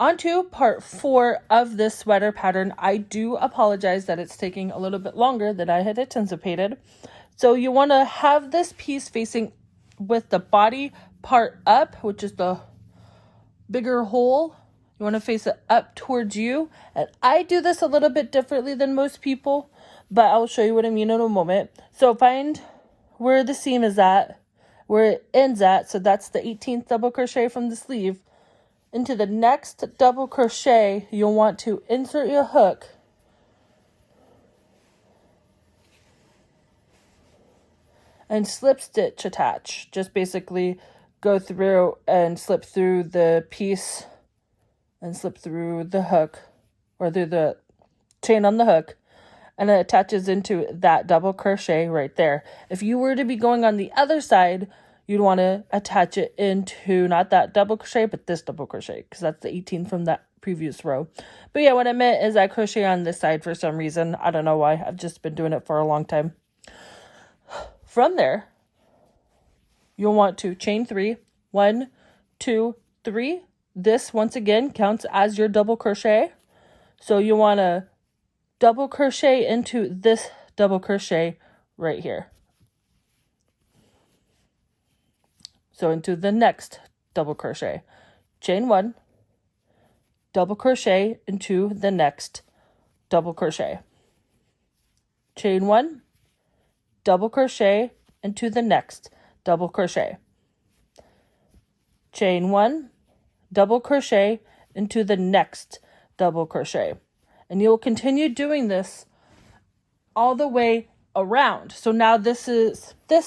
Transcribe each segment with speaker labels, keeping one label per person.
Speaker 1: onto part 4 of this sweater pattern. I do apologize that it's taking a little bit longer than I had anticipated. So you want to have this piece facing with the body part up, which is the bigger hole. You want to face it up towards you. And I do this a little bit differently than most people, but I'll show you what I mean in a moment. So find where the seam is at, where it ends at. So that's the 18th double crochet from the sleeve. Into the next double crochet, you'll want to insert your hook and slip stitch attach. Just basically go through and slip through the piece and slip through the hook or through the chain on the hook, and it attaches into that double crochet right there. If you were to be going on the other side, you'd want to attach it into not that double crochet, but this double crochet, because that's the 18 from that previous row. But yeah, what I meant is I crochet on this side for some reason. I don't know why. I've just been doing it for a long time. From there, you'll want to chain 3. 1, 2, 3. This, once again, counts as your double crochet. So you want to double crochet into this double crochet right here. So into the next double crochet. Chain 1, double crochet into the next double crochet. Chain 1, double crochet into the next double crochet. Chain 1, double crochet into the next double crochet. And you'll continue doing this all the way around. So now this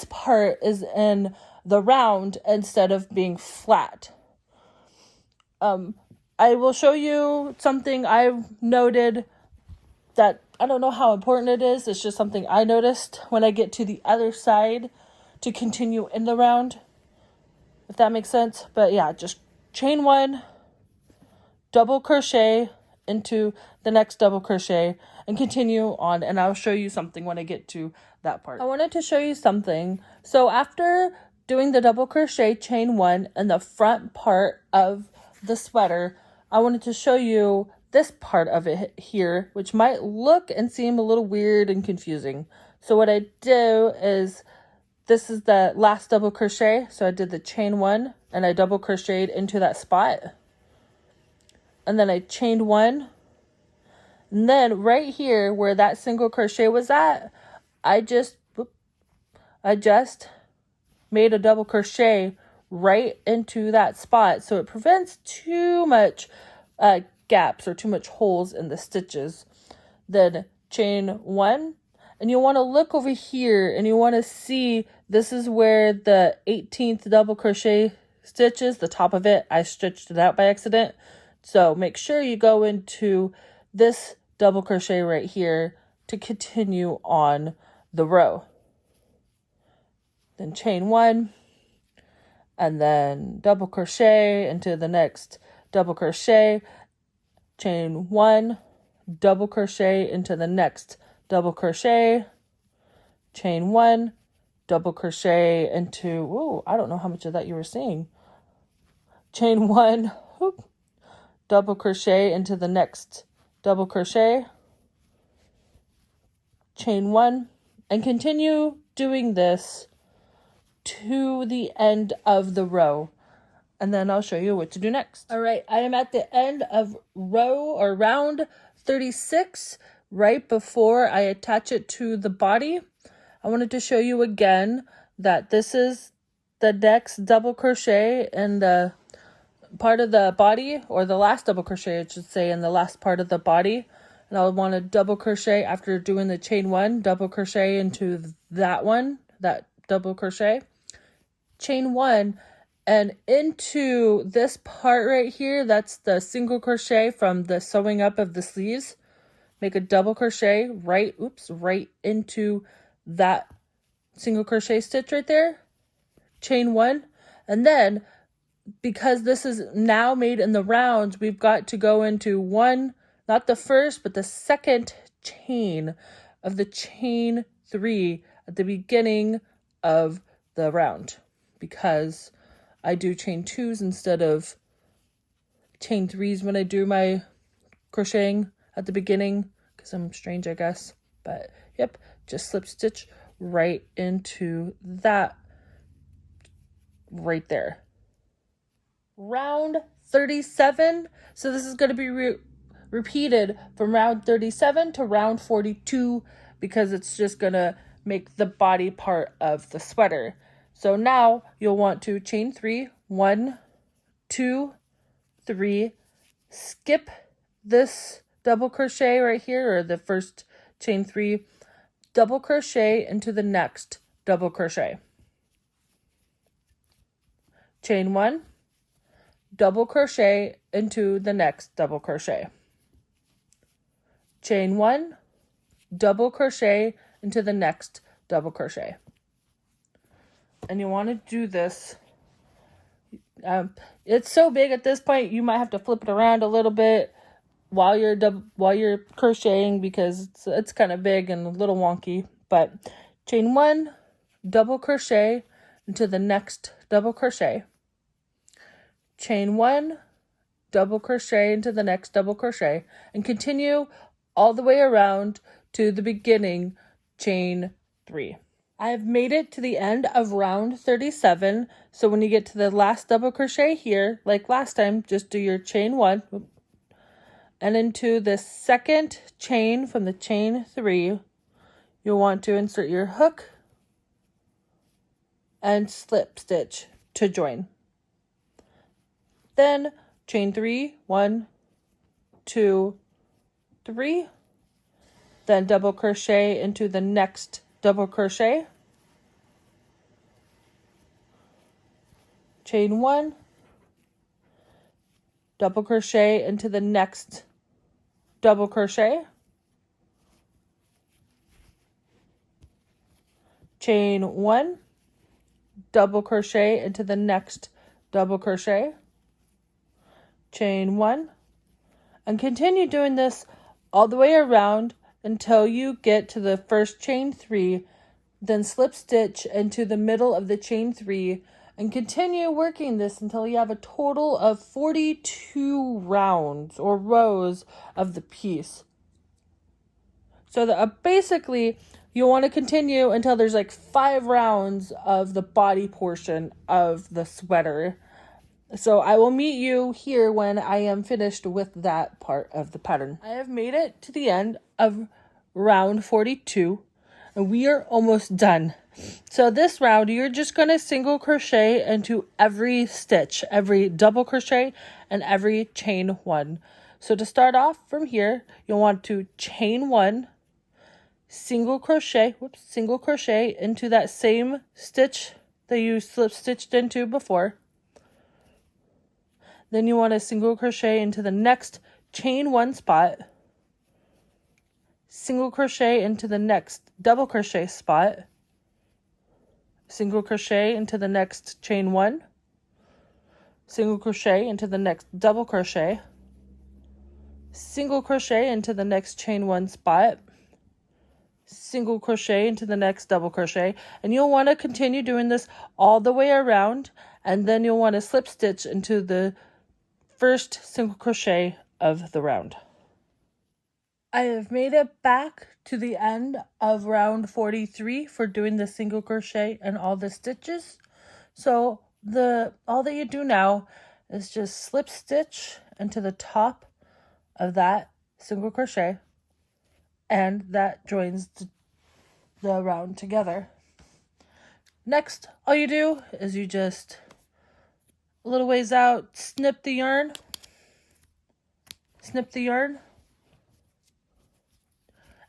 Speaker 1: part is in the round instead of being flat. I will show you something I've noted that I don't know how important it is. It's just something I noticed when I get to the other side to continue in the round, if that makes sense. But yeah, just chain 1, double crochet into the next double crochet, and continue on. And I'll show you something when I get to that part. I wanted to show you something. So after doing the double crochet, chain 1 in the front part of the sweater, I wanted to show you this part of it here, which might look and seem a little weird and confusing. So what I do is, this is the last double crochet. So I did the chain 1 and I double crocheted into that spot. And then I chained 1. And then right here where that single crochet was at, I just made a double crochet right into that spot. So it prevents too much gaps or too much holes in the stitches. Then chain 1. And you want to look over here and you want to see this is where the 18th double crochet stitch is, the top of it. I stitched it out by accident. So make sure you go into this double crochet right here to continue on the row. Then chain 1 and then double crochet into the next double crochet, chain 1, double crochet into the next double crochet, chain 1, double crochet into, I don't know how much of that you were seeing. Chain 1, double crochet into the next double crochet, chain 1, and continue doing this to the end of the row. And then I'll show you what to do next. All right, I am at the end of row or round 36, right before I attach it to the body. I wanted to show you again that this is the next double crochet in the part of the body, or the last double crochet, I should say, in the last part of the body. And I'll want to double crochet after doing the chain 1, double crochet into that one, that double crochet, chain 1, and into this part right here, that's the single crochet from the sewing up of the sleeves. Make a double crochet right into that single crochet stitch right there, chain 1, and then because this is now made in the rounds, we've got to go into one, not the first, but the second chain of the chain 3 at the beginning of the round, because I do chain 2s instead of chain 3s when I do my crocheting at the beginning, because I'm strange, I guess. But yep, just slip stitch right into that right there. Round 37. So this is going to be repeated from round 37 to round 42, because it's just going to make the body part of the sweater. So now you'll want to chain 3, 1, 2, 3, skip this double crochet right here, or the first chain 3, double crochet into the next double crochet. Chain 1, double crochet into the next double crochet. Chain 1, double crochet into the next double crochet. And you want to do this. It's so big at this point, you might have to flip it around a little bit while you're crocheting, because it's kind of big and a little wonky. But chain 1, double crochet into the next double crochet. Chain 1, double crochet into the next double crochet, and continue all the way around to the beginning chain 3. I've made it to the end of round 37. So when you get to the last double crochet here, like last time, just do your chain 1 and into the second chain from the chain 3, you'll want to insert your hook and slip stitch to join. Then chain 3, 1, 2, 3, then double crochet into the next double crochet, chain 1, double crochet into the next double crochet, chain 1, double crochet into the next double crochet, chain 1, and continue doing this all the way around until you get to the first chain 3, then slip stitch into the middle of the chain 3, and continue working this until you have a total of 42 rounds or rows of the piece. So basically you'll want to continue until there's like 5 rounds of the body portion of the sweater. So I will meet you here when I am finished with that part of the pattern. I have made it to the end of round 42 and we are almost done. So this round you're just going to single crochet into every stitch, every double crochet and every chain 1. So to start off from here, you'll want to chain 1, single crochet into that same stitch that you slip stitched into before. Then you want to single crochet into the next chain 1 spot, single crochet into the next double crochet spot, single crochet into the next chain 1, single crochet into the next double crochet, single crochet into the next chain 1 spot, single crochet into the next double crochet, and you'll want to continue doing this all the way around, and then you'll want to slip stitch into the first single crochet of the round. I have made it back to the end of round 43 for doing the single crochet and all the stitches. So all that you do now is just slip stitch into the top of that single crochet, and that joins the round together. Next, all you do is you just a little ways out, snip the yarn,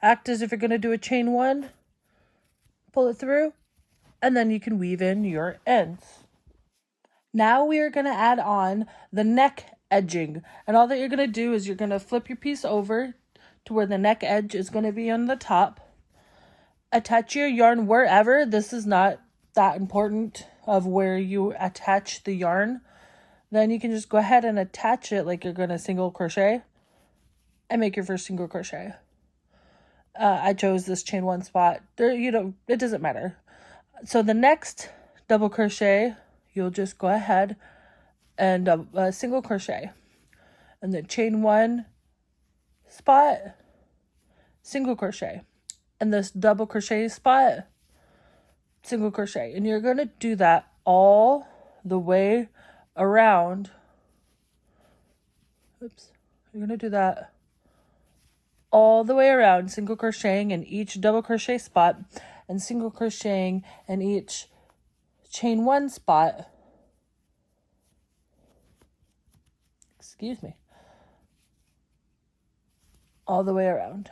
Speaker 1: act as if you're going to do a chain 1, pull it through, and then you can weave in your ends. Now we are going to add on the neck edging, and all that you're going to do is you're going to flip your piece over to where the neck edge is going to be on the top. Attach your yarn wherever. This is not that important of where you attach the yarn. Then you can just go ahead and attach it like you're going to single crochet and make your first single crochet. I chose this chain 1 spot. It doesn't matter. So the next double crochet, you'll just go ahead and single crochet. and the chain 1 spot, single crochet, and this double crochet spot, single crochet. And you're going to do that all the way around. Oops. You're going to do that all the way around, single crocheting in each double crochet spot and single crocheting in each chain 1 spot. Excuse me. All the way around.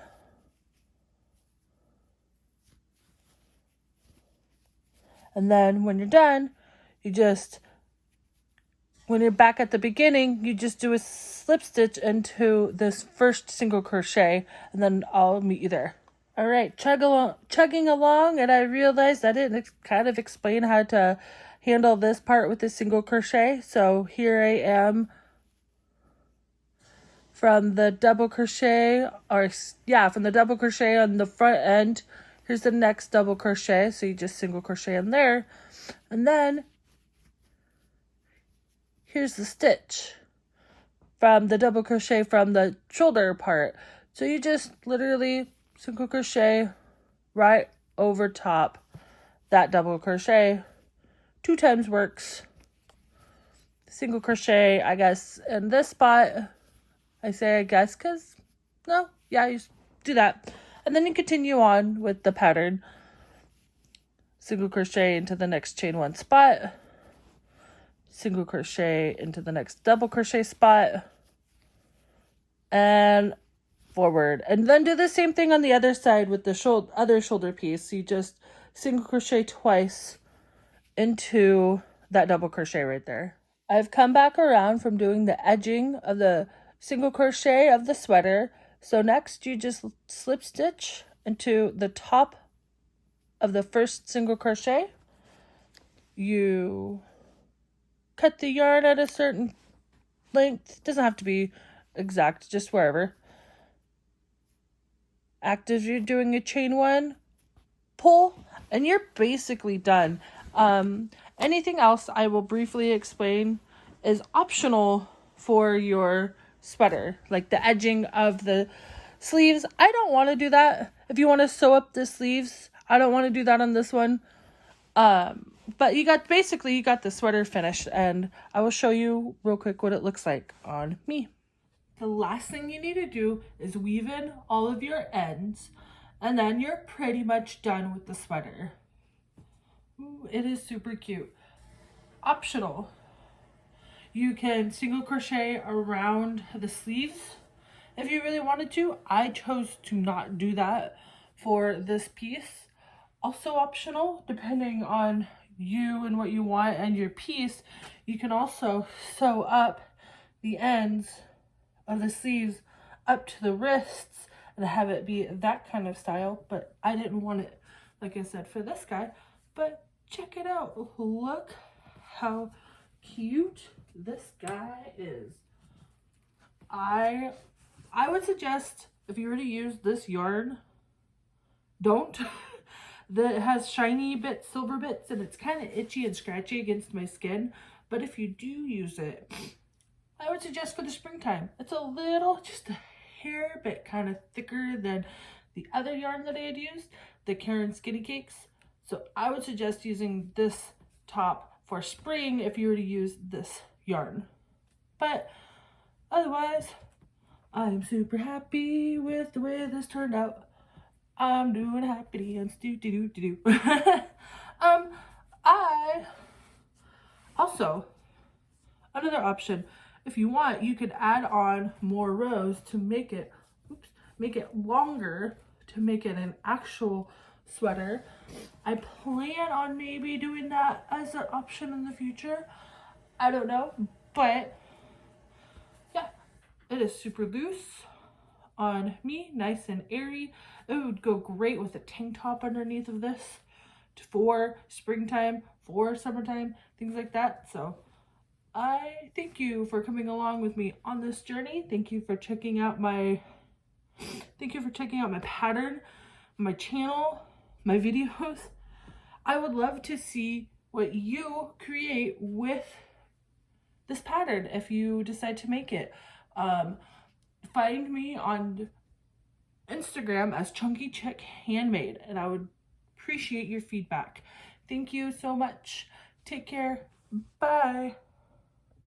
Speaker 1: And then when you're done, when you're back at the beginning, you just do a slip stitch into this first single crochet, and then I'll meet you there. All right, chugging along, and I realized I didn't kind of explain how to handle this part with the single crochet. So here I am from the double crochet, from the double crochet on the front end. Here's the next double crochet, so you just single crochet in there, and then here's the stitch from the double crochet from the shoulder part. So you just literally single crochet right over top that double crochet. 2 times works. Single crochet, I guess, in this spot. I say I guess because, no, yeah, you do that. And then you continue on with the pattern. Single crochet into the next chain 1 spot. Single crochet into the next double crochet spot. And forward. And then do the same thing on the other side with the other shoulder piece. You just single crochet twice into that double crochet right there. I've come back around from doing the edging of the single crochet of the sweater. So next you just slip stitch into the top of the first single crochet. You cut the yarn at a certain length. It doesn't have to be exact, just wherever. Act as you're doing a chain 1, pull, and you're basically done. Anything else I will briefly explain is optional for your sweater, like the edging of the sleeves. I don't want to do that. If you want to sew up the sleeves, I don't want to do that on this one. But you got the sweater finished, and I will show you real quick what it looks like on me. The last thing you need to do is weave in all of your ends, and then you're pretty much done with the sweater. Ooh, it is super cute. Optional. You can single crochet around the sleeves if you really wanted to. I chose to not do that for this piece. Also optional, depending on you and what you want and your piece, you can also sew up the ends of the sleeves up to the wrists and have it be that kind of style, but I didn't want it, like I said, for this guy. But check it out. Look how cute this guy is. I would suggest, if you were to use this yarn, don't. That has shiny bits, silver bits, and it's kind of itchy and scratchy against my skin. But if you do use it, I would suggest for the springtime. It's a little, just a hair bit kind of thicker than the other yarn that I had used, the Karen Skinny Cakes. So I would suggest using this top for spring if you were to use this yarn. But otherwise, I'm super happy with the way this turned out. I'm doing happy dance, do. I also, another option, if you want, you could add on more rows to make it longer, to make it an actual sweater. I plan on maybe doing that as an option in the future. I don't know, but yeah, it is super loose on me, nice and airy. It would go great with a tank top underneath of this for springtime, for summertime, things like that. So I thank you for coming along with me on this journey. Thank you for checking out my pattern, my channel, my videos. I would love to see what you create with this pattern if you decide to make it. Find me on Instagram as Chunky Chick Handmade, and I would appreciate your feedback. Thank you so much. Take care. Bye.